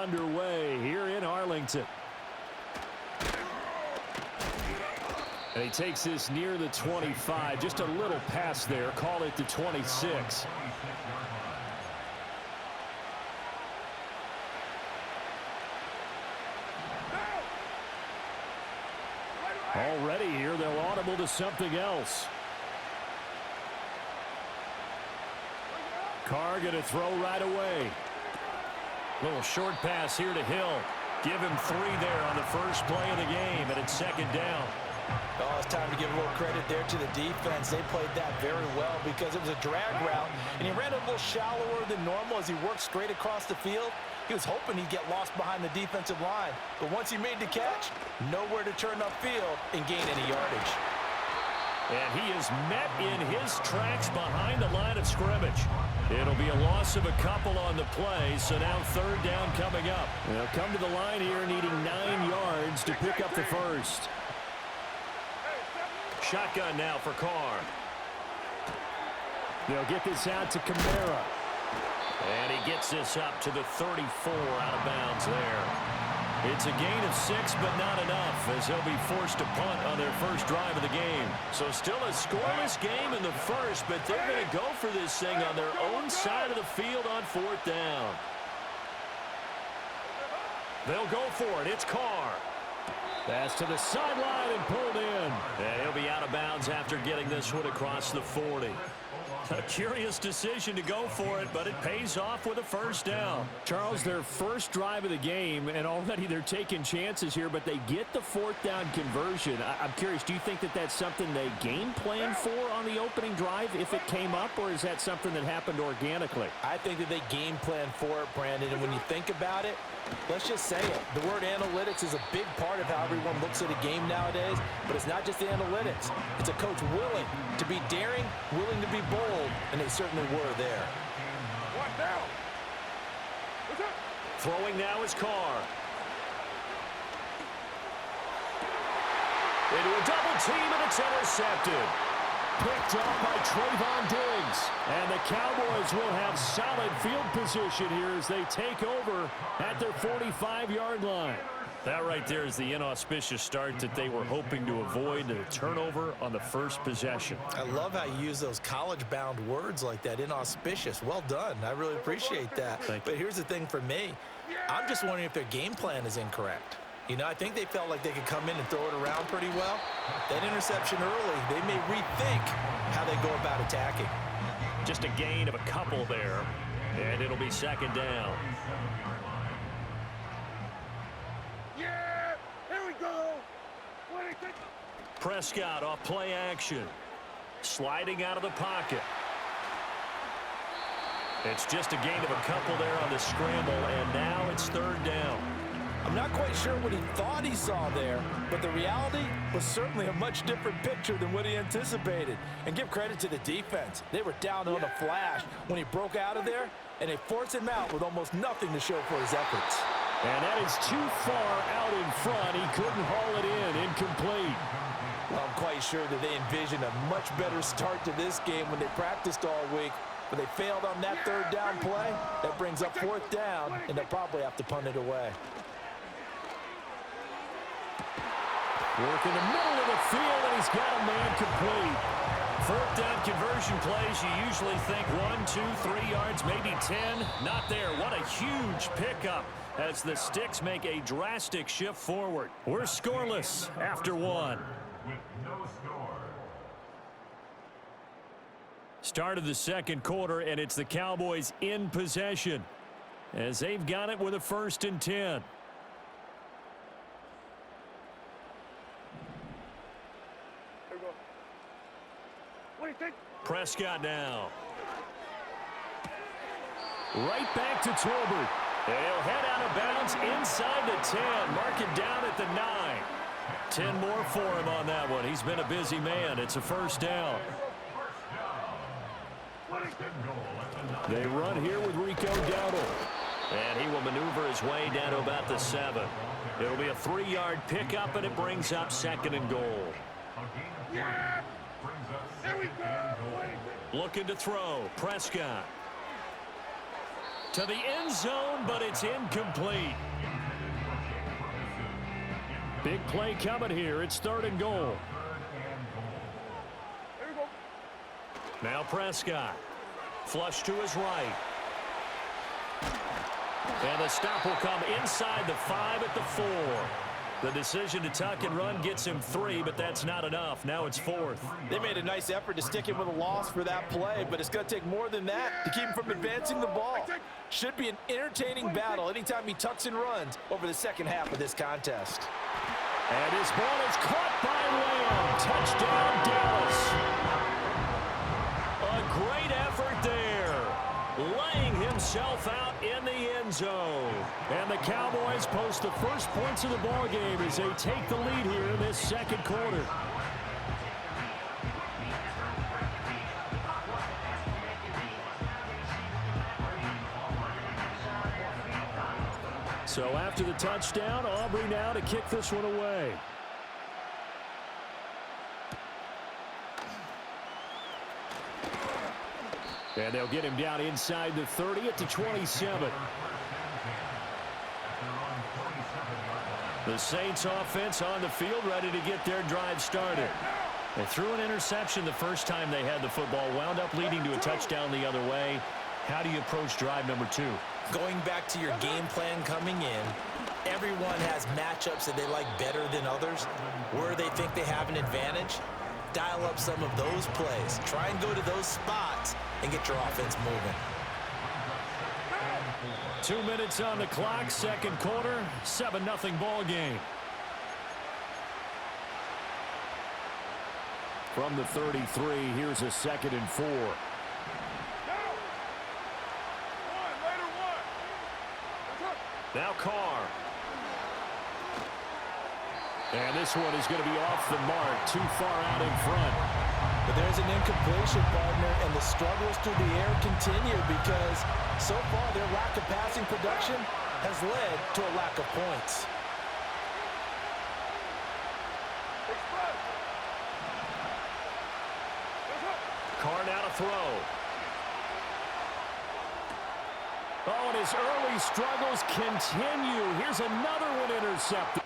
underway here in Arlington. And he takes this near the 25. Just a little pass there. Call it the 26. Already here, they'll audible to something else. Carr going to throw right away. Little short pass here to Hill. Give him 3 there on the first play of the game, and it's second down. Oh, it's time to give a little credit there to the defense. They played that very well because it was a drag route, and he ran a little shallower than normal as he worked straight across the field. He was hoping he'd get lost behind the defensive line, but once he made the catch, nowhere to turn upfield and gain any yardage. And he is met in his tracks behind the line of scrimmage. It'll be a loss of a couple on the play, so now third down coming up. They'll come to the line here needing 9 yards to pick up the first. Shotgun now for Carr. They'll get this out to Kamara. And he gets this up to the 34 out of bounds there. It's a gain of 6, but not enough, as they'll be forced to punt on their first drive of the game. So still a scoreless game in the first, but they're going to go for this thing on their own side of the field on fourth down. They'll go for it. It's Carr. Pass to the sideline and pulled in. And he'll be out of bounds after getting this one across the 40. A curious decision to go for it, but it pays off with a first down. Charles, their first drive of the game, and already they're taking chances here, but they get the fourth down conversion. I'm curious, do you think that that's something they game plan for on the opening drive if it came up, or is that something that happened organically? I think that they game plan for it, Brandon, and when you think about it, let's just say it. The word analytics is a big part of how everyone looks at a game nowadays, but it's not just the analytics. It's a coach willing to be daring, willing to be bold, and they certainly were there. Throwing now is Carr. Into a double team, and it's intercepted. Picked off by Trayvon Diggs. And the Cowboys will have solid field position here as they take over at their 45-yard line. That right there is the inauspicious start that they were hoping to avoid, the turnover on the first possession. I love how you use those college-bound words like that, inauspicious. Well done. I really appreciate that. But here's the thing for me. I'm just wondering if their game plan is incorrect. You know, I think they felt like they could come in and throw it around pretty well. That interception early, they may rethink how they go about attacking. Just a gain of a couple there, and it'll be second down. Yeah, here we go. Prescott off play action. Sliding out of the pocket. It's just a gain of a couple there on the scramble, and now it's third down. I'm not quite sure what he thought he saw there, but the reality was certainly a much different picture than what he anticipated. And give credit to the defense. They were down on a flash when he broke out of there, and they forced him out with almost nothing to show for his efforts. And that is too far out in front. He couldn't haul it in. Incomplete. Well, I'm quite sure that they envisioned a much better start to this game when they practiced all week. But they failed on that third down play. That brings up fourth down, and they'll probably have to punt it away. Work in the middle of the field, and he's got a man complete. Fourth down conversion plays, you usually think 1, 2, 3 yards, maybe 10. Not there. What a huge pickup as the Sticks make a drastic shift forward. We're scoreless after one. With no score. Start of the second quarter, and it's the Cowboys in possession as they've got it with a 1st and 10. Prescott now. Right back to Tolbert. And he'll head out of bounds inside the 10. Mark it down at the 9. 10 more for him on that one. He's been a busy man. It's a first down. They run here with Rico Dowdle. And he will maneuver his way down to about the 7. It'll be a 3-yard pickup, and it brings up 2nd and goal. Yeah! There we go! Looking to throw. Prescott. To the end zone, but it's incomplete. Big play coming here. It's 3rd and goal. Here we go. Now Prescott. Flush to his right. And the stop will come inside the 5 at the 4. The decision to tuck and run gets him 3, but that's not enough. Now it's 4th. They made a nice effort to stick him with a loss for that play, but it's going to take more than that to keep him from advancing the ball. Should be an entertaining battle anytime he tucks and runs over the second half of this contest. And his ball is caught by Lamb. Touchdown, Dallas. A great effort there. Laying himself out in the end zone. And the Cowboys post the first points of the ball game as they take the lead here in this second quarter. So after the touchdown, Aubrey now to kick this one away. And they'll get him down inside the 30 at the 27. The Saints offense on the field ready to get their drive started. They threw an interception the first time they had the football, wound up leading to a touchdown the other way. How do you approach drive number 2? Going back to your game plan coming in, everyone has matchups that they like better than others. Where they think they have an advantage, dial up some of those plays. Try and go to those spots and get your offense moving. 2 minutes on the clock, second quarter, 7-0 ball game. From the 33, here's a 2nd and 4. Now Carr. And this one is going to be off the mark, too far out in front. But there's an incompletion, partner, and the struggles through the air continue because so far their lack of passing production has led to a lack of points. Carr now to throw. Oh, and his early struggles continue. Here's another one intercepted.